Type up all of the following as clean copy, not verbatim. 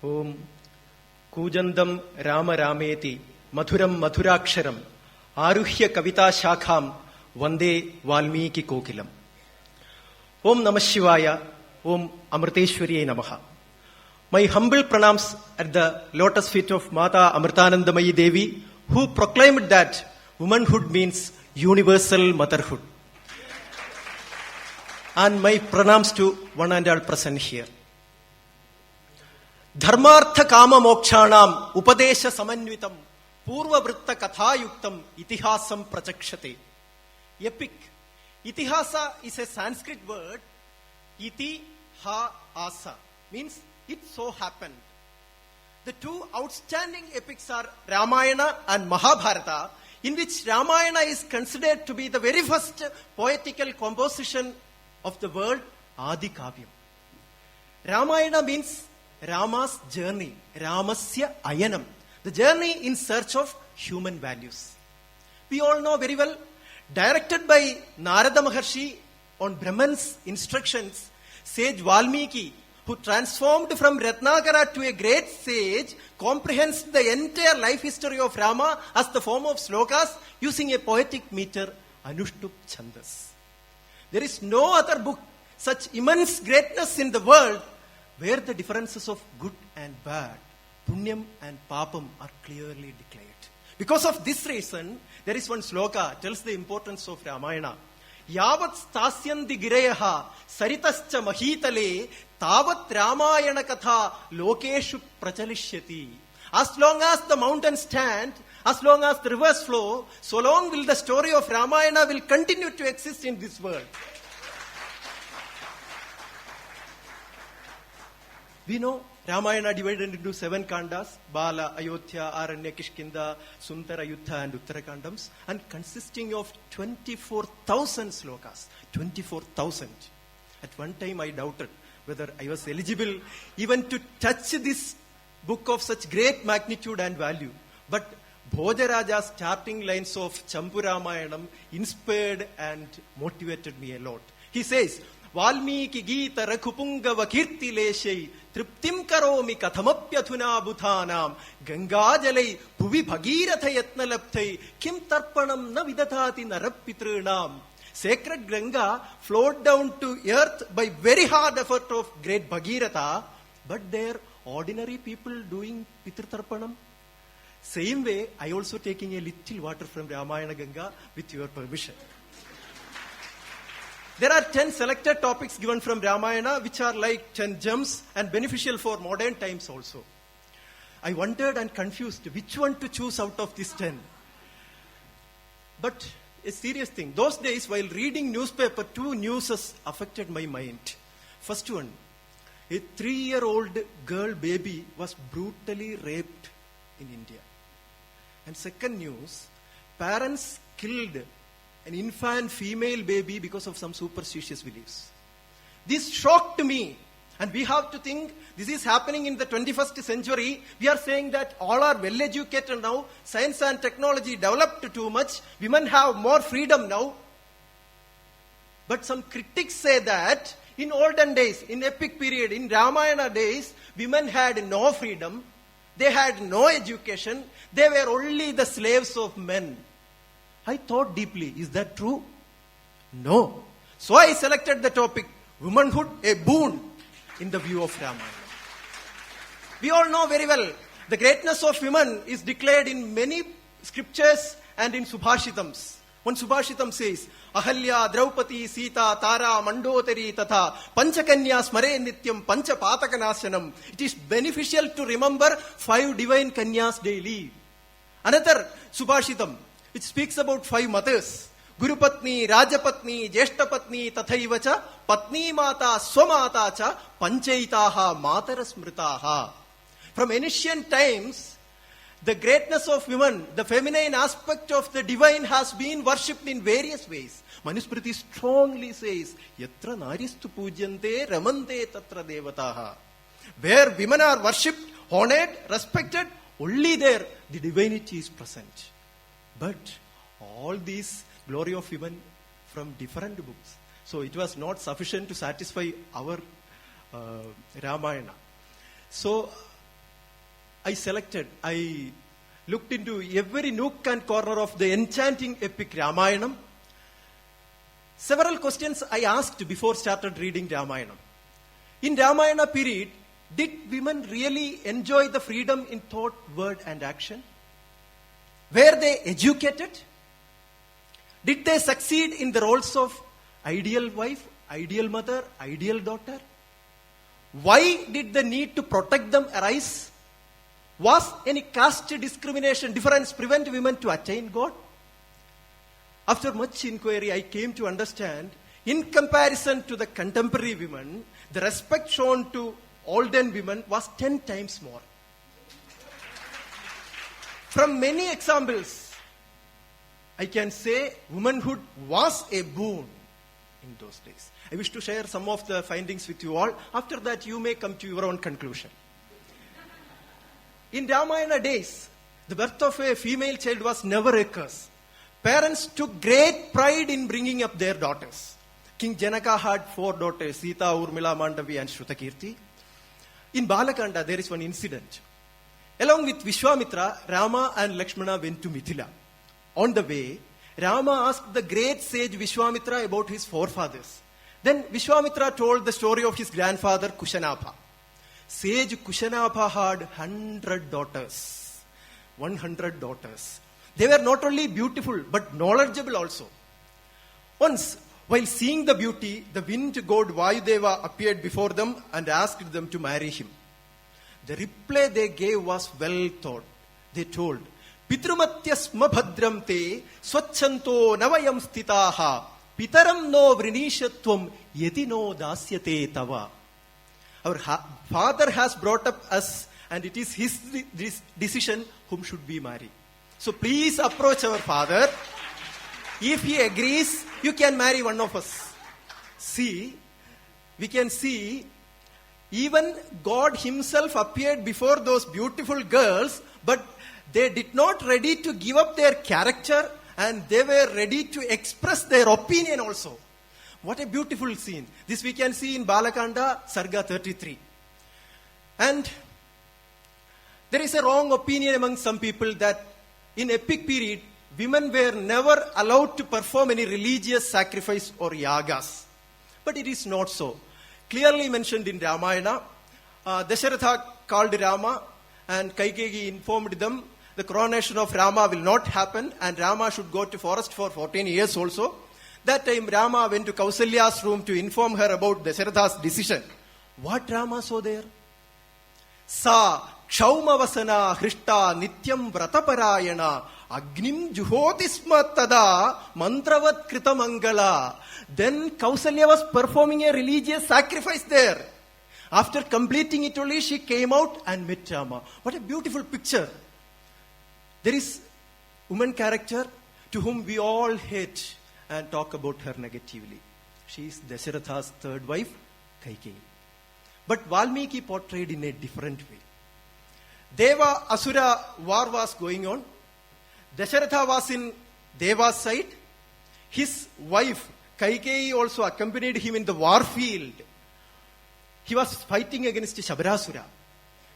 ഓം കൂജന്തം രാമരാമേതി മധുരം മധുരാക്ഷരം ആരുഹ്യ കവിതാശാഖാം വന്ദേ വാൽമീകി കോകിലം. ഓം നമഃ ശിവായ. ഓം അമൃതേശ്വരിയേ നമഃ. My humble pranams at the lotus feet of Mata Amritanandamayi Devi, who proclaimed that womanhood means universal motherhood. And my pranams to one and all present here. Dharmartha kama mokshanam upadesha samanvitam purva vritta kathayuktam itihasam prachakshate. Epic. Itihasa is a Sanskrit word. Iti ha asa means it so happened. The two outstanding epics are Ramayana and Mahabharata, in which Ramayana is considered to be the very first poetical composition of the world, Adi Kavyam. Ramayana means Rama's journey, Ramasya Ayanam, the journey in search of human values. We all know very well, directed by Narada Maharshi on Brahman's instructions, sage Valmiki, who transformed from Ratnakara to a great sage, comprehends the entire life history of Rama as the form of slokas using a poetic meter, Anushtup Chandas. There is no other book such immense greatness in the world where the differences of good and bad, punyam and papam are clearly declared. Because of this reason, there is one sloka tells the importance of Ramayana. Yavat stasyanti gireyaha saritascha mahitale tavat Ramayana katha lokeshu prachalishyati. As long as the mountains stand, as long as the rivers flow, so long will the story of Ramayana will continue to exist in this world. We know Ramayana divided into 7 kandas, Bala, Ayodhya, Aranya, Kishkinda, Sundara, Yuddha and Uttarakandams, and consisting of 24,000 slokas. 24,000. At one time I doubted whether I was eligible even to touch this book of such great magnitude and value. But Bhojaraja's starting lines of Champu Ramayanam inspired and motivated me a lot. He says, Valmiki Gita Rakhupungava Kirti Leshai Triptim Karomi Kathamapyathuna Bhuthanam Ganga Jalai Puvi Bhagiratha Yatnalapthai Kim Tarpanam Na Vidathati Narappitrunam. Sacred Ganga flowed down to earth by very hard effort of great Bhagiratha, but there ordinary people doing Pitritarpanam. Same way, I also taking a little water from Ramayana Ganga with your permission. There are 10 selected topics given from Ramayana which are like 10 gems and beneficial for modern times also. I wondered and confused which one to choose out of these 10. But a serious thing, those days while reading newspaper, 2 newses affected my mind. First one, a 3-year-old girl baby was brutally raped in India. And second news, parents killed an infant female baby because of some superstitious beliefs. This shocked me. And we have to think this is happening in the 21st century. We are saying that all are well educated now. Science and technology developed too much. Women have more freedom now. But some critics say that in olden days, in epic period, in Ramayana days, women had no freedom. They had no education. They were only the slaves of men. I thought deeply, is that true? No. So I selected the topic, womanhood, a boon, in the view of Ramayana. We all know very well, the greatness of women is declared in many scriptures and in Subhashitams. One Subhashitam says, Ahalya, Draupadi, Sita, Tara, Mandotari, Tatha, Panchakanya, Smare Nityam, Pancha Patakanasanam. It is beneficial to remember 5 divine Kanyas daily. Another Subhashitam, which speaks about 5 mothers. Guru Patni, Rajapatni, Jeshtapatni, Tathaivacha, Patni Mata, Swamata cha, Panchaitaha, Matarasmritaha. From ancient times, the greatness of women, the feminine aspect of the divine has been worshipped in various ways. Manusmriti strongly says, Yatra naristu pujyante ramante tatra devataha. Where women are worshipped, honored, respected, only there the divinity is present. But all these glory of women from different books. So it was not sufficient to satisfy our Ramayana. So I looked into every nook and corner of the enchanting epic Ramayanam. Several questions I asked before started reading Ramayanam. In Ramayana period, did women really enjoy the freedom in thought, word and action? Were they educated? Did they succeed in the roles of ideal wife, ideal mother, ideal daughter? Why did the need to protect them arise? Was any caste discrimination difference prevent women to attain God? After much inquiry, I came to understand, in comparison to the contemporary women, the respect shown to olden women was 10 times more. From many examples, I can say womanhood was a boon in those days. I wish to share some of the findings with you all. After that, you may come to your own conclusion. In Ramayana days, the birth of a female child was never a curse. Parents took great pride in bringing up their daughters. King Janaka had 4 daughters, Sita, Urmila, Mandavi and Shrutakirti. In Balakanda, there is one incident. Along with Vishwamitra, Rama and Lakshmana went to Mithila. On the way, Rama asked the great sage Vishwamitra about his forefathers. Then Vishwamitra told the story of his grandfather Kushanabha. Sage Kushanabha had 100 daughters. 100 daughters. They were not only beautiful, but knowledgeable also. Once, while seeing the beauty, the wind god Vayudeva appeared before them and asked them to marry him. The reply they gave was well thought. They told, Pitrumatyasma bhadram te swachanto navayam stitaha pitaram no vrinishatvam yeti no dasyate tava. Our father has brought up us and it is his decision whom should we marry. So please approach our father. If he agrees, you can marry one of us. See, we can see even God himself appeared before those beautiful girls, but they did not ready to give up their character and they were ready to express their opinion also. What a beautiful scene. This we can see in Balakanda, Sarga 33. And there is a wrong opinion among some people that in epic period, women were never allowed to perform any religious sacrifice or yagas. But it is not so. Clearly mentioned in Ramayana, Dasharatha called Rama and Kaikeyi informed them the coronation of Rama will not happen and Rama should go to forest for 14 years also. That time Rama went to Kausalya's room to inform her about Dasharatha's decision. What Rama saw there? Sa Kshaumavasana Hrishta Nityam Vrataparayana Agnim Juhotisma Tada Mantravat Kritamangala. Then Kausalya was performing a religious sacrifice there. After completing it only, she came out and met Rama. What a beautiful picture. There is woman character to whom we all hate and talk about her negatively. She is Dasharatha's third wife, Kaikeyi. But Valmiki portrayed in a different way. Deva Asura war was going on. Dasharatha was in Deva's side. His wife Kaikeyi also accompanied him in the war field. He was fighting against Shabrasura.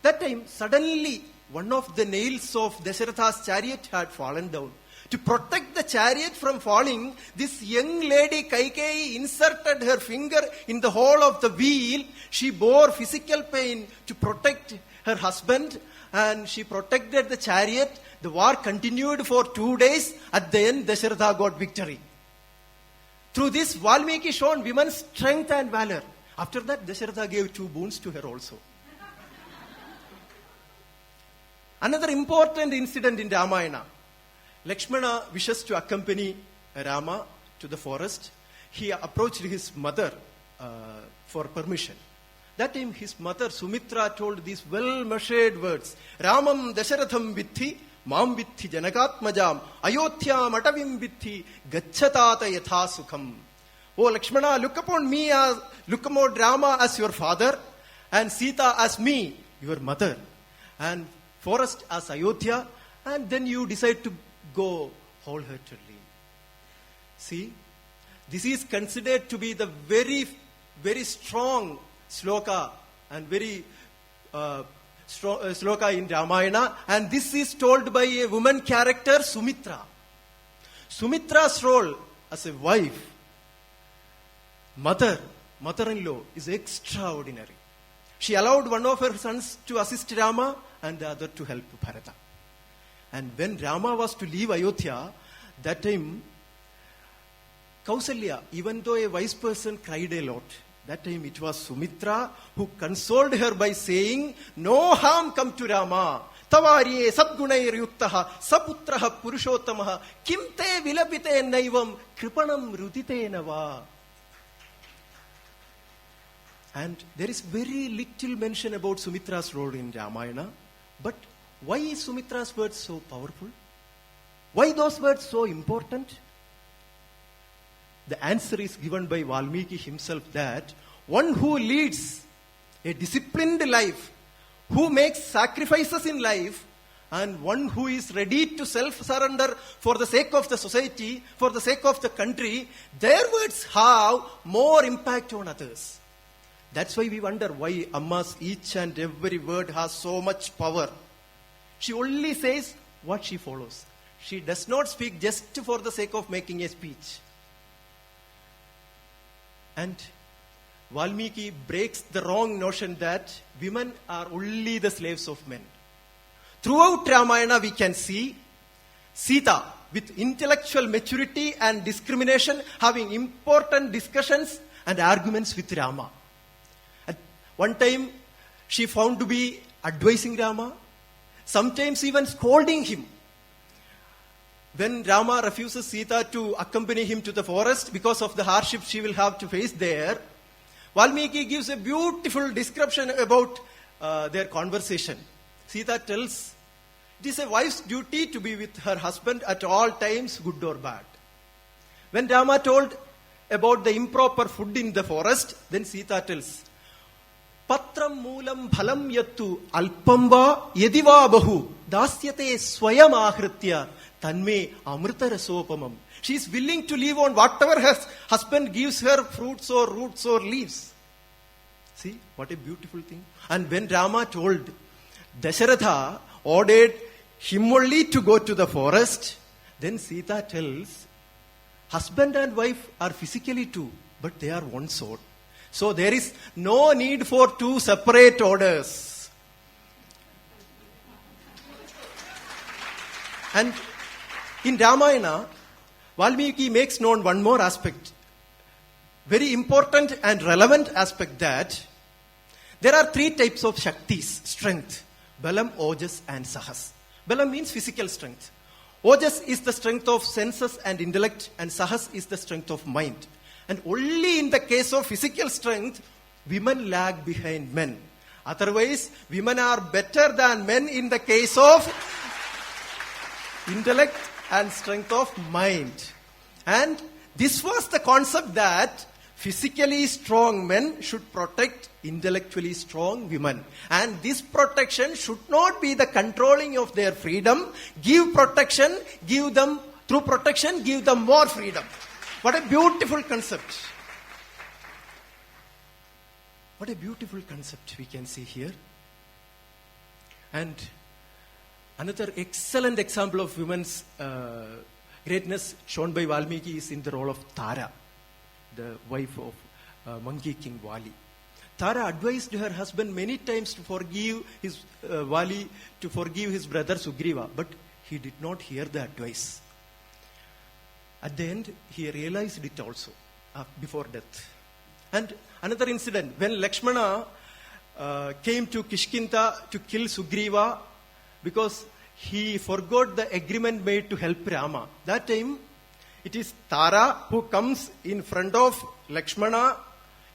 That time, suddenly, one of the nails of Dasharatha's chariot had fallen down. To protect the chariot from falling, this young lady Kaikeyi inserted her finger in the hole of the wheel. She bore physical pain to protect her husband and she protected the chariot. The war continued for 2 days. At the end, Dasharatha got victory. Through this, Valmiki shown women's strength and valor. After that, Dasharatha gave 2 boons to her also. Another important incident in Ramayana. Lakshmana wishes to accompany Rama to the forest. He approached his mother for permission. That time his mother Sumitra told these well-measured words. Ramam Dasharatham vitti, mam vitti janakatmajam, ayodhyam atavim vitti, gachatata yatha sukham. Oh Lakshmana, look upon Rama as your father and Sita as me, your mother. And forest as Ayodhya, and then you decide to go wholeheartedly. See, this is considered to be the very, very strong sloka and very sloka in Ramayana, and this is told by a woman character, Sumitra. Sumitra's role as a wife, mother-in-law, is extraordinary. She allowed one of her sons to assist Rama and the other to help Bharata. And when Rama was to leave Ayodhya, that time, Kausalya, even though a wise person, cried a lot. That time it was Sumitra who consoled her by saying, "No harm come to Rama. Tavarye sadgunair yuktaha saputraha purushottamaha kim te vilapite naivam kripanam rudite nava." And there is very little mention about Sumitra's role in Ramayana. But why is Sumitra's words so powerful? Why those words so important? The answer is given by Valmiki himself, that one who leads a disciplined life, who makes sacrifices in life, and one who is ready to self-surrender for the sake of the society, for the sake of the country, their words have more impact on others. That's why we wonder why Amma's each and every word has so much power. She only says what she follows. She does not speak just for the sake of making a speech. And Valmiki breaks the wrong notion that women are only the slaves of men. Throughout Ramayana we can see Sita with intellectual maturity and discrimination having important discussions and arguments with Rama. At one time she found to be advising Rama, sometimes even scolding him. When Rama refuses Sita to accompany him to the forest because of the hardship she will have to face there, Valmiki gives a beautiful description about their conversation. Sita tells, it is a wife's duty to be with her husband at all times, good or bad. When Rama told about the improper food in the forest, then Sita tells, Patram moolam bhalam yattu alpamba yediva bahu dasyate swayam ahritya tanme amrita rasopamam. She is willing to live on whatever her husband gives her, fruits or roots or leaves. See, what a beautiful thing. And when Rama told, Dasharatha ordered him only to go to the forest, then Sita tells, husband and wife are physically two, but they are one soul. So there is no need for two separate orders. And in Ramayana, Valmiki makes known one more aspect, very important and relevant aspect, that there are three types of Shaktis, strength: Balam, Ojas and Sahas. Balam means physical strength. Ojas is the strength of senses and intellect, and Sahas is the strength of mind. And only in the case of physical strength, women lag behind men. Otherwise, women are better than men in the case of intellect and strength of mind. And this was the concept that physically strong men should protect intellectually strong women. And this protection should not be the controlling of their freedom. Give protection, give them, through protection, give them more freedom. What a beautiful concept. What a beautiful concept we can see here. And another excellent example of women's greatness shown by Valmiki is in the role of Tara, the wife of Monkey King Vali. Tara advised her husband many times to forgive his Vali, to forgive his brother Sugriva, but he did not hear the advice. At the end, he realized it also before death. And another incident, when Lakshmana came to Kishkinta to kill Sugriva because he forgot the agreement made to help Rama. That time, it is Tara who comes in front of Lakshmana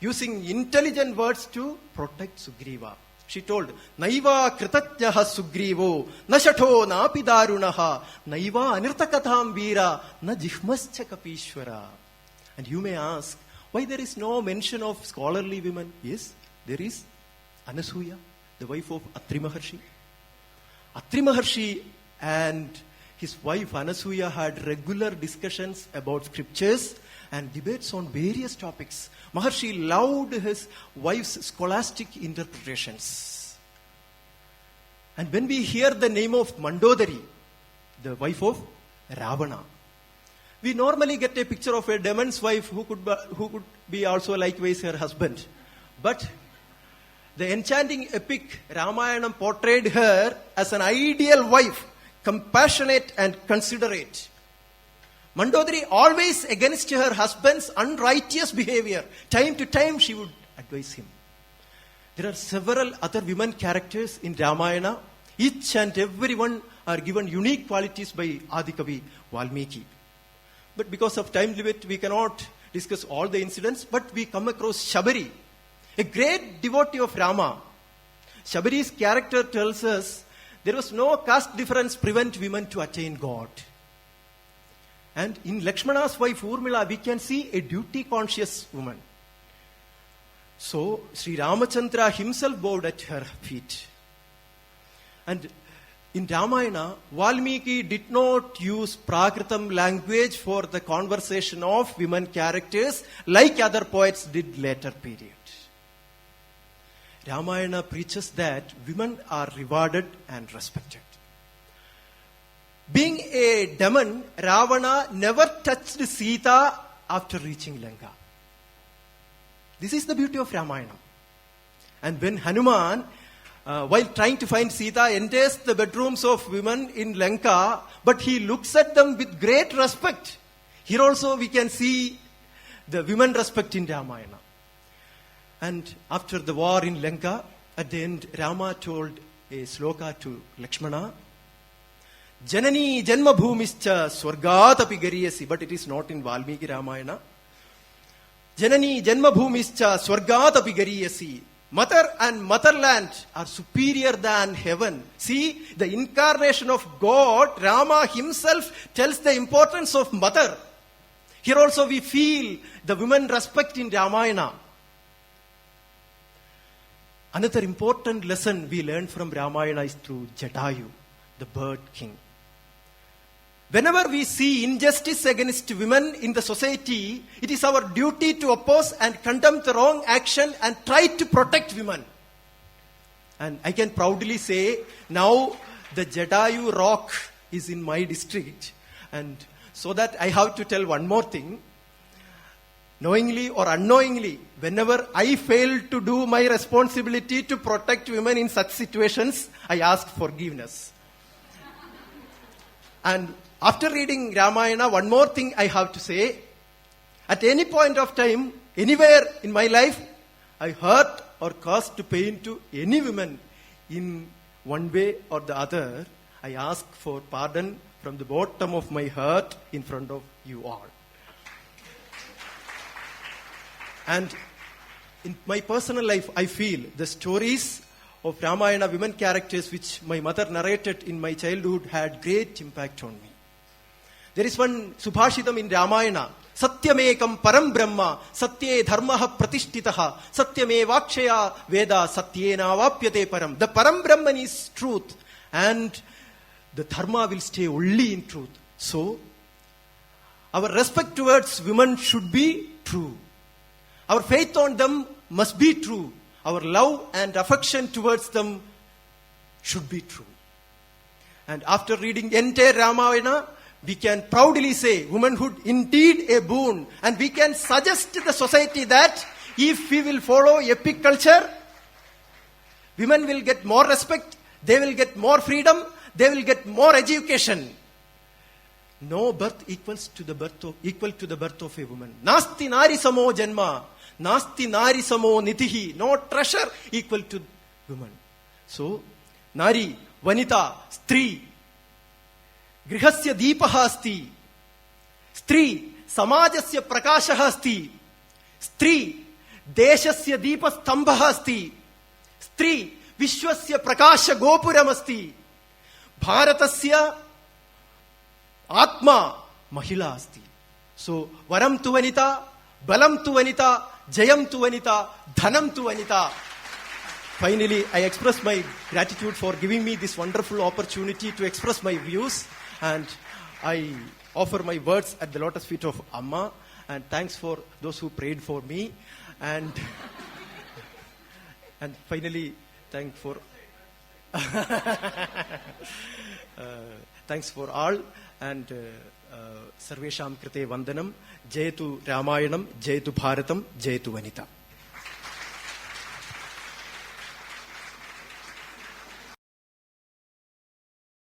using intelligent words to protect Sugriva. She told, Naiva kritatyaha Sugrivo, nashatho napi darunaha, Naiva anirtakatham veera, na jihmascha kapishwara. And you may ask, why there is no mention of scholarly women? Yes, there is Anasuya, the wife of Atri Maharshi. Atri Maharshi and his wife Anasuya had regular discussions about scriptures and debates on various topics. Maharshi loved his wife's scholastic interpretations. And when we hear the name of Mandodari, the wife of Ravana, we normally get a picture of a demon's wife who could be also likewise her husband. But the enchanting epic Ramayana portrayed her as an ideal wife, compassionate and considerate. Mandodari always against her husband's unrighteous behavior. Time to time she would advise him. There are several other women characters in Ramayana. Each and every one are given unique qualities by Adikavi Valmiki. But because of time limit, we cannot discuss all the incidents. But we come across Shabari, a great devotee of Rama. Shabari's character tells us there was no caste difference prevent women to attain God. And in Lakshmana's wife Urmila, we can see a duty-conscious woman. So, Sri Ramachandra himself bowed at her feet. And in Ramayana, Valmiki did not use Prakritam language for the conversation of women characters like other poets did later period. Ramayana preaches that women are rewarded and respected. Being a demon, Ravana never touched Sita after reaching Lanka. This is the beauty of Ramayana. And when Hanuman, while trying to find Sita, enters the bedrooms of women in Lanka, but he looks at them with great respect. Here also we can see the women respect in Ramayana. And after the war in Lanka, at the end, Rama told a sloka to Lakshmana, Janani Janma Bhumischa Swargatapi Gariyasi, but it is not in Valmiki Ramayana. Janani Janma Bhumischa Swargatapi Gariyasi. Mother and motherland are superior than heaven. See, the incarnation of God, Rama himself tells the importance of mother. Here also we feel the women respect in Ramayana. Another important lesson we learn from Ramayana is through Jatayu, the bird king. Whenever we see injustice against women in the society, it is our duty to oppose and condemn the wrong action and try to protect women. And I can proudly say, now the Jatayu rock is in my district. And so that I have to tell one more thing. Knowingly or unknowingly, whenever I fail to do my responsibility to protect women in such situations, I ask forgiveness. And after reading Ramayana, one more thing I have to say. At any point of time, anywhere in my life, I hurt or caused pain to any woman in one way or the other, I ask for pardon from the bottom of my heart in front of you all. And in my personal life, I feel the stories of Ramayana women characters which my mother narrated in my childhood had great impact on me. There is one Subhashitam in Ramayana. Satyamekam param brahma, satye dharmaha pratishtitaha, satyame vakshaya veda, satyena vapyate param. The param brahman is truth and the dharma will stay only in truth. So, our respect towards women should be true. Our faith on them must be true. Our love and affection towards them should be true. And after reading entire Ramayana, we can proudly say womanhood indeed a boon. And we can suggest to the society that if we will follow epic culture, women will get more respect, they will get more freedom, they will get more education. No birth equal to the birth of a woman. Nasti nari samo janma, nasti nari samo nitihi. No treasure equal to woman. So, nari, vanita, stri, grihasya deepaha asti, stri, samajasya prakashaha asti, stri, deshasya deepastambhaha asti, stri, vishwasya prakasha gopuram asti, bharatasya Atma Mahila asti. So, Varam tu Vanita, Balam tu Vanita, Jayam tu Vanita, Dhanam tu Vanita. Finally, I express my gratitude for giving me this wonderful opportunity to express my views. And I offer my words at the lotus feet of Amma. And thanks for those who prayed for me. And finally, thank for... Thanks for all, and Sarvesham Krite Vandanam. Jayatu Ramayanam, Jayatu Bharatam, Jayatu Vanita.